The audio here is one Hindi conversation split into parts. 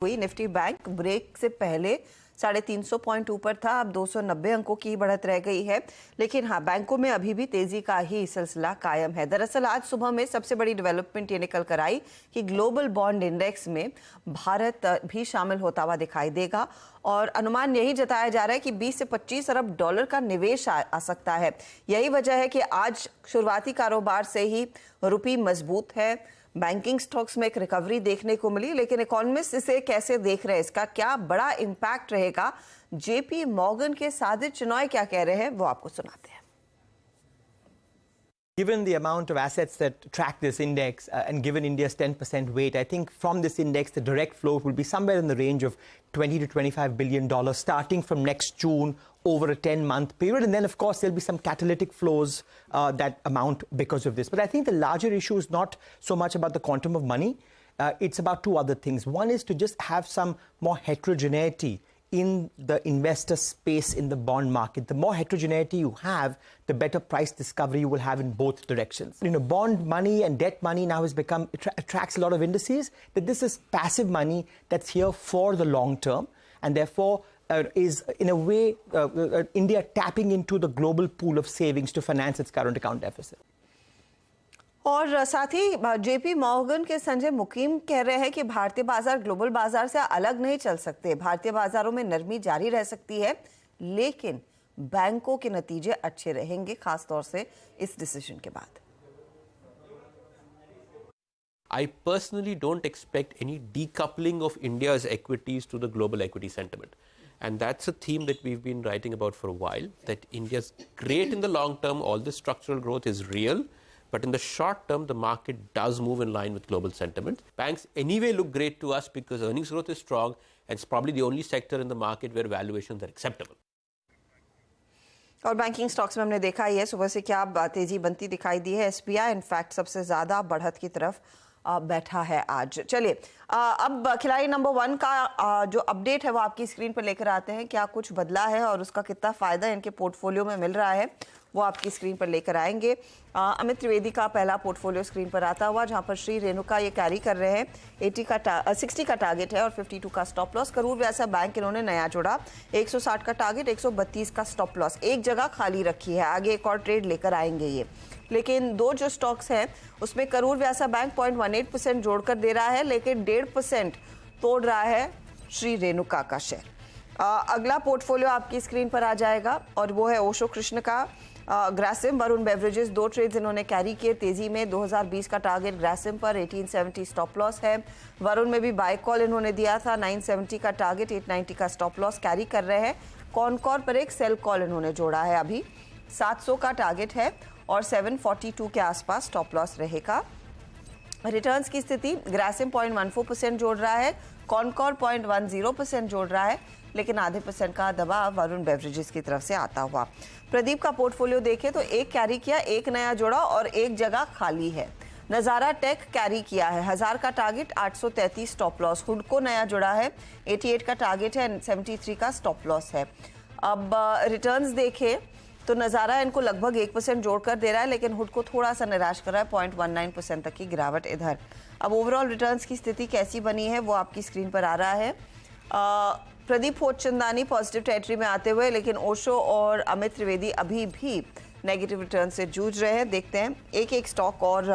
हुई। निफ्टी बैंक ब्रेक से पहले 350 पॉइंट ऊपर था, अब 290 अंकों की बढ़त रह गई है। लेकिन हाँ, बैंकों में अभी भी तेजी का ही सिलसिला कायम है। दरअसल आज सुबह में सबसे बड़ी डेवलपमेंट ये निकल कर आई कि ग्लोबल बॉन्ड इंडेक्स में भारत भी शामिल होता हुआ दिखाई देगा और अनुमान यही जताया जा रहा है कि 20 से 25 अरब डॉलर का निवेश आ सकता है। यही वजह है कि आज शुरुआती कारोबार से ही रुपये मजबूत है। बैंकिंग स्टॉक्स में एक रिकवरी देखने को मिली, लेकिन इकोनॉमिस्ट इसे कैसे देख रहे हैं, इसका क्या बड़ा इंपैक्ट रहेगा, जेपी मॉर्गन के साजिद चिनॉय क्या कह रहे हैं, वो आपको सुनाते हैं। Given the amount of assets that track this index and given India's 10% weight, I think from this index, the direct flow will be somewhere in the range of $20 to $25 billion starting from next June over a 10-month period. And then, of course, there'll be some catalytic flows that amount because of this. But I think the larger issue is not so much about the quantum of money. It's about two other things. One is to just have some more heterogeneity in the investor space in the bond market. The more heterogeneity you have, the better price discovery you will have in both directions. You know, bond money and debt money now has become, attracts a lot of indices, that this is passive money that's here for the long term, and therefore is in a way India tapping into the global pool of savings to finance its current account deficit. और साथ ही जेपी मॉर्गन के संजय मुकीम कह रहे हैं कि भारतीय बाजार ग्लोबल बाजार से अलग नहीं चल सकते। भारतीय बाजारों में नरमी जारी रह सकती है, लेकिन बैंकों के नतीजे अच्छे रहेंगे, खासतौर से इस डिसीजन के बाद। I personally don't expect any decoupling of India's equities to the global equity sentiment. And that's a theme that we've been writing about for a while, that India's great in the long term, all this structural growth is real. But in the short term, the market does move in line with global sentiment. Banks anyway look great to us because earnings growth is strong and it's probably the only sector in the market where valuations are acceptable. और बैंकिंग स्टॉक्स में हमने देखा ही है सुबह से क्या तेजी बनती दिखाई दी है। एसबीआई इनफैक्ट सबसे ज्यादा बढ़त की तरफ बैठा है आज। चलिए अब खिलाड़ी नंबर 1 का जो अपडेट है वो आपकी स्क्रीन पर लेकर आते हैं। क्या कुछ बदला है और उसका कितना फायदा इनके पोर्टफोलियो में मिल रहा है, वो आपकी स्क्रीन पर लेकर आएंगे। अमित त्रिवेदी का पहला पोर्टफोलियो स्क्रीन पर आता हुआ, जहां पर श्री रेणुका ये कैरी कर रहे हैं। 60 का टारगेट है और 52 का stop loss. Karur Vyasa bank इन्होंने नया जोड़ा, 160 का टारगेट, 132 का स्टॉप लॉस। एक जगह खाली रखी है, आगे एक और ट्रेड लेकर आएंगे ये। लेकिन दो जो स्टॉक्स हैं उसमें करूर व्यासा बैंक 0.18% जोड़कर दे रहा है, लेकिन 1.5% तोड़ रहा है श्री रेणुका का शेयर। अगला पोर्टफोलियो आपकी स्क्रीन पर आ जाएगा और वो है ओशो कृष्ण का ग्रासिम वरुण बेवरेजेस। 2 ट्रेड्स इन्होंने कैरी किए तेजी में। 2020 का टारगेट ग्रासिम पर, 1870 स्टॉप लॉस है। वरुण में भी बाय कॉल इन्होंने दिया था, 970 का टारगेट, 890 का स्टॉप लॉस कैरी कर रहे हैं। कॉनकॉर पर एक सेल कॉल इन्होंने जोड़ा है, अभी 700 का टारगेट है और 742 के आसपास स्टॉप लॉस रहेगा। रिटर्न्स की स्थिति, ग्रासिम 0.14% जोड़ रहा है, कॉनकॉर 0.10% जोड़ रहा है, लेकिन आधे % का दबाव वरुण बेवरेजेस की तरफ से आता हुआ। प्रदीप का पोर्टफोलियो देखें तो एक कैरी किया, एक नया जोड़ा और एक जगह खाली है। नजारा टेक कैरी किया है, 1000 का टारगेट, 833 स्टॉप लॉस। हुडको नया जुड़ा है, 88 का टारगेट है, 73 का स्टॉप लॉस है। अब रिटर्न्स देखें तो नज़ारा इनको लगभग 1% जोड़कर दे रहा है, लेकिन हुड को थोड़ा सा निराश कर रहा है, 0.19% तक की गिरावट इधर। अब ओवरऑल रिटर्न्स की स्थिति कैसी बनी है वो आपकी स्क्रीन पर आ रहा है। प्रदीप होचंदानी पॉजिटिव टेरिटरी में आते हुए, लेकिन ओशो और अमित त्रिवेदी अभी भी नेगेटिव रिटर्न से जूझ रहे हैं। देखते हैं एक एक स्टॉक और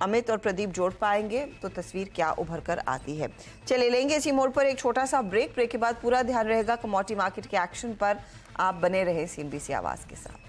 अमित और प्रदीप जोड़ पाएंगे तो तस्वीर क्या उभर कर आती है। चले लेंगे इसी मोड़ पर एक छोटा सा ब्रेक के बाद पूरा ध्यान रहेगा कमोडिटी मार्केट के एक्शन पर। आप बने रहे CNBC आवाज के साथ।